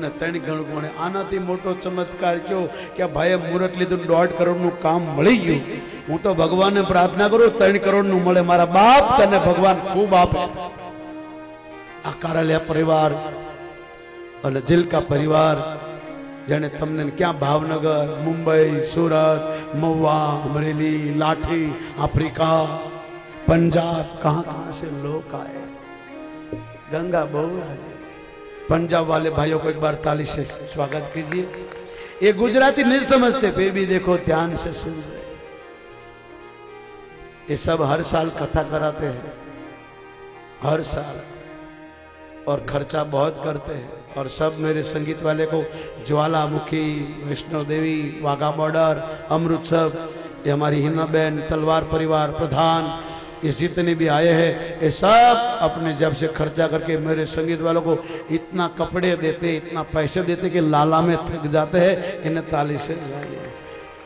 તમને 3 ગણું મળે। આનાથી મોટો ચમત્કાર કયો કે ભાઈએ મુહૂર્ત લીધું 1.5 કરોડનું કામ મળી ગયું। હું તો ભગવાનને પ્રાર્થના કરું 3 કરોડનું મળે। મારા બાપ તને ભગવાન ખૂબ આપે। આ કારાલિયા પરિવાર અને જીલકા પરિવાર जाने तमने क्या भावनगर, मुंबई, सूरत, महुआ, अमरेली, लाठी, अफ्रीका, पंजाब, कहाँ से लोग आए। गंगा बहु पंजाब वाले भाइयों को एक बार ताली से स्वागत कीजिए। ये गुजराती नहीं समझते फिर भी देखो ध्यान से सुन रहे। ये सब हर साल कथा कराते हैं, हर साल, और खर्चा बहुत करते हैं। और सब मेरे संगीत वाले को ज्वालामुखी, वैष्णो देवी, वाघा बॉर्डर, अमृतसर, ये हमारी हिना बहन, तलवार परिवार, प्रधान, ये जितने भी आए हैं ये सब अपने जब से खर्चा करके मेरे संगीत वालों को इतना कपड़े देते, इतना पैसे देते कि लाला में थक जाते हैं। इन्हें ताली से जाइए,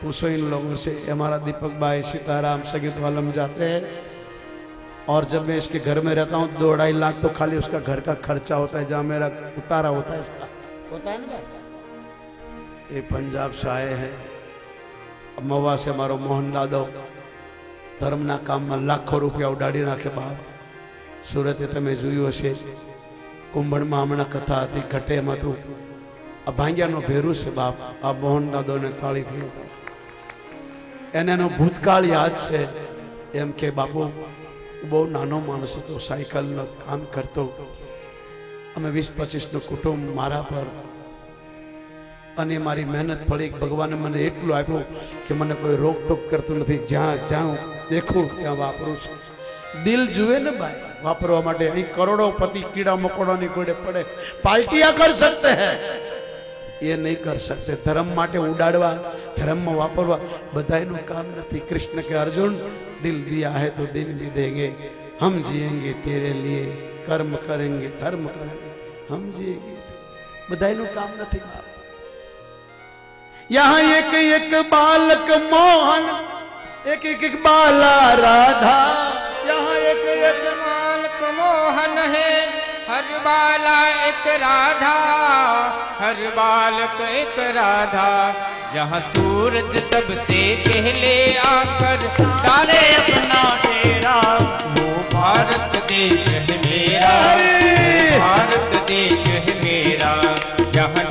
पूछो इन लोगों से। हमारा दीपक भाई सीताराम संगीत वालों में जाते हैं। और जब मैं इसके घर में रहता हूँ 2-2.5 लाख तो खाली उसका घर का खर्चा होता है, जहाँ मेरा उतारा होता है इसका होता है ना भाई। ये पंजाब से आए हैं। महुआ से हमारो मोहन दादो धर्मना काम में लाखों रुपया उडाड़ी नाखे बाप। सूरत तमे जोयुं हशे, कुंभण में हमणा कथा थी, घटे में तू आ भांग्यानो भेरू से बाप। आ मोहन दादो ने ताड़ी थी एनेनो भूतकाळ याद से। एम के बापू बहुत नानो माणस तो साइकल नो काम करतो। अमे 20-25 नो कुटुंब मारा पर अने मारी मेहनत फली। भगवाने मने एटલું આપ્યું કે મને કોઈ રોક ટોક કરતું નથી। જ્યાં જાઉં देखूं ત્યાં વાપરું છું। દિલ જુએ ને ભાઈ વાપરવા માટે। અહીં કરોડોપતિ कीड़ा मकोड़ानी कोड़े पड़े पार्टियां कर सकते हैं, ये नहीं कर सकते। धर्म माटे उड़ाड़वा, धर्म में वापरवा बधाईનું काम नहीं। कृष्ण के अर्जुन दिल दिया है तो दिल भी देंगे, हम जिएंगे तेरे लिए, कर्म करेंगे धर्म करेंगे, हम जिएंगे। बधाईનું काम नहीं बाप। यहाँ एक एक बालक मोहन, एक एक बाला राधा। यहाँ एक एक बालक मोहन है, हर बाला एक राधा, हर बालक एक राधा। जहाँ सूरज सबसे पहले आकर डाले अपना डेरा, वो भारत देश है मेरा, भारत देश है मेरा। जहाँ